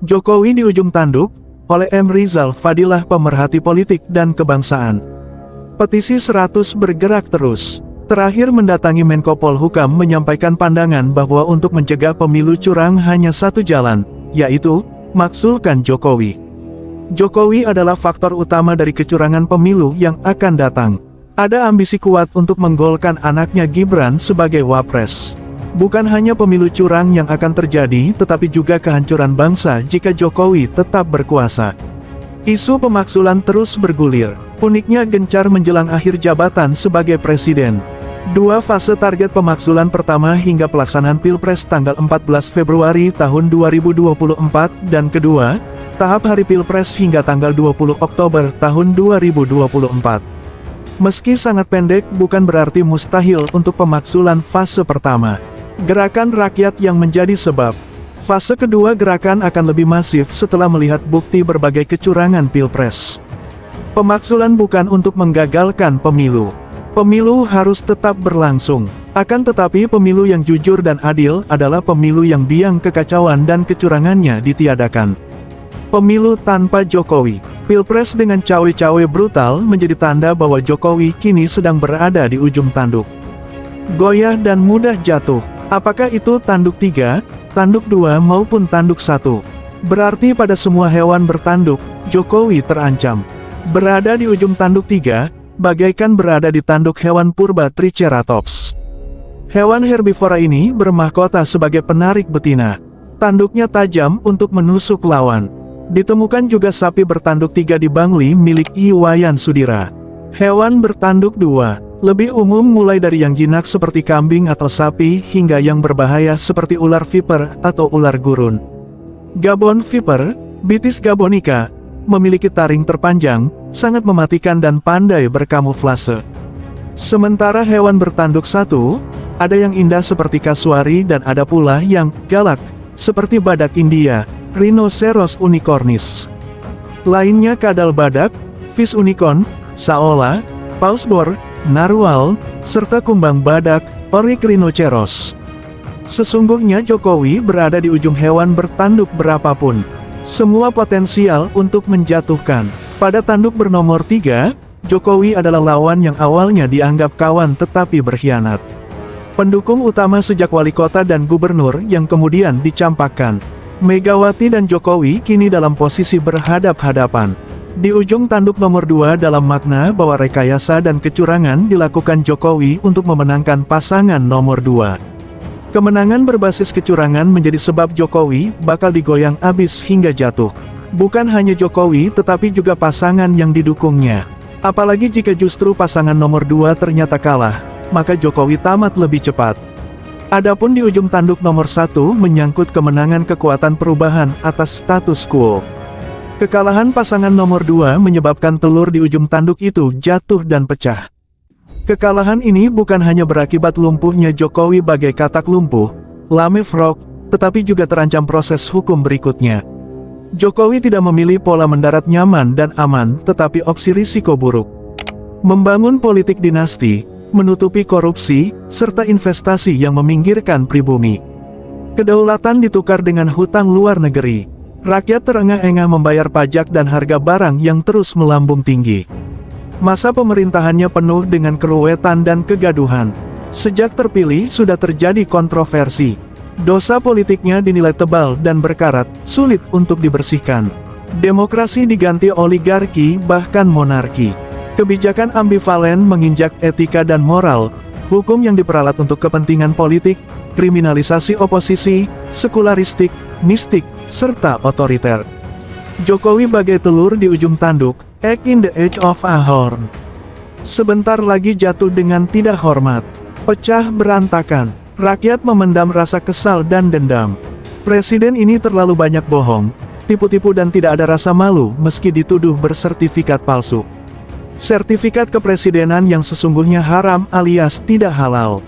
Jokowi di ujung tanduk, oleh M. Rizal Fadilah pemerhati politik dan kebangsaan. Petisi 100 bergerak terus. Terakhir mendatangi Menko Polhukam menyampaikan pandangan bahwa untuk mencegah pemilu curang hanya satu jalan, yaitu, maksulkan Jokowi. Jokowi adalah faktor utama dari kecurangan pemilu yang akan datang. Ada ambisi kuat untuk menggolkan anaknya Gibran sebagai wapres. Bukan hanya pemilu curang yang akan terjadi, tetapi juga kehancuran bangsa jika Jokowi tetap berkuasa. Isu pemaksulan terus bergulir. Uniknya gencar menjelang akhir jabatan sebagai presiden. Dua fase target pemaksulan pertama hingga pelaksanaan Pilpres tanggal 14 Februari tahun 2024 dan kedua, tahap hari Pilpres hingga tanggal 20 Oktober tahun 2024. Meski sangat pendek bukan berarti mustahil untuk pemaksulan fase pertama. Gerakan rakyat yang menjadi sebab. Fase kedua gerakan akan lebih masif setelah melihat bukti berbagai kecurangan Pilpres. Pemaksulan bukan untuk menggagalkan pemilu. Pemilu harus tetap berlangsung. Akan tetapi pemilu yang jujur dan adil adalah pemilu yang biang kekacauan dan kecurangannya ditiadakan. Pemilu tanpa Jokowi. Pilpres dengan cawe-cawe brutal menjadi tanda bahwa Jokowi kini sedang berada di ujung tanduk. Goyah dan mudah jatuh. Apakah itu tanduk 3, tanduk 2 maupun tanduk 1? Berarti pada semua hewan bertanduk, Jokowi terancam. Berada di ujung tanduk 3, bagaikan berada di tanduk hewan purba Triceratops. Hewan herbivora ini bermahkota sebagai penarik betina. Tanduknya tajam untuk menusuk lawan. Ditemukan juga sapi bertanduk 3 di Bangli milik Iwayan Sudira. Hewan bertanduk 2, lebih umum mulai dari yang jinak seperti kambing atau sapi hingga yang berbahaya seperti ular viper atau ular gurun. Gabon viper, Bitis gabonica, memiliki taring terpanjang, sangat mematikan dan pandai berkamuflase. Sementara hewan bertanduk 1, ada yang indah seperti kasuari dan ada pula yang galak, seperti badak India, Rhinoceros unicornis. Lainnya kadal badak, Vis unicorn, Saola, Paus boar, narwal, serta kumbang badak, Oryx rhinoceros. Sesungguhnya Jokowi berada di ujung hewan bertanduk berapapun. Semua potensial untuk menjatuhkan. Pada tanduk bernomor 3, Jokowi adalah lawan yang awalnya dianggap kawan tetapi berkhianat. Pendukung utama sejak wali kota dan gubernur yang kemudian dicampakkan. Megawati dan Jokowi kini dalam posisi berhadap-hadapan. Di ujung tanduk nomor 2 dalam makna bahwa rekayasa dan kecurangan dilakukan Jokowi untuk memenangkan pasangan nomor 2. Kemenangan berbasis kecurangan menjadi sebab Jokowi bakal digoyang abis hingga jatuh. Bukan hanya Jokowi tetapi juga pasangan yang didukungnya. Apalagi jika justru pasangan nomor 2 ternyata kalah, maka Jokowi tamat lebih cepat. Adapun di ujung tanduk nomor 1 menyangkut kemenangan kekuatan perubahan atas status quo. Kekalahan pasangan nomor 2 menyebabkan telur di ujung tanduk itu jatuh dan pecah. Kekalahan ini bukan hanya berakibat lumpuhnya Jokowi bagai katak lumpuh, lame frog, tetapi juga terancam proses hukum berikutnya. Jokowi tidak memilih pola mendarat nyaman dan aman, tetapi opsi risiko buruk. Membangun politik dinasti, menutupi korupsi, serta investasi yang meminggirkan pribumi. Kedaulatan ditukar dengan hutang luar negeri. Rakyat terengah-engah membayar pajak dan harga barang yang terus melambung tinggi. Masa pemerintahannya penuh dengan keruwetan dan kegaduhan. Sejak terpilih sudah terjadi kontroversi. Dosa politiknya dinilai tebal dan berkarat, sulit untuk dibersihkan. Demokrasi diganti oligarki bahkan monarki. Kebijakan ambivalen menginjak etika dan moral, hukum yang diperalat untuk kepentingan politik, kriminalisasi oposisi, sekularistik, mistik, serta otoriter. Jokowi bagai telur di ujung tanduk, egg in the edge of a horn. Sebentar lagi jatuh dengan tidak hormat. Pecah berantakan. Rakyat memendam rasa kesal dan dendam. Presiden ini terlalu banyak bohong, tipu-tipu dan tidak ada rasa malu meski dituduh bersertifikat palsu. Sertifikat kepresidenan yang sesungguhnya haram alias tidak halal.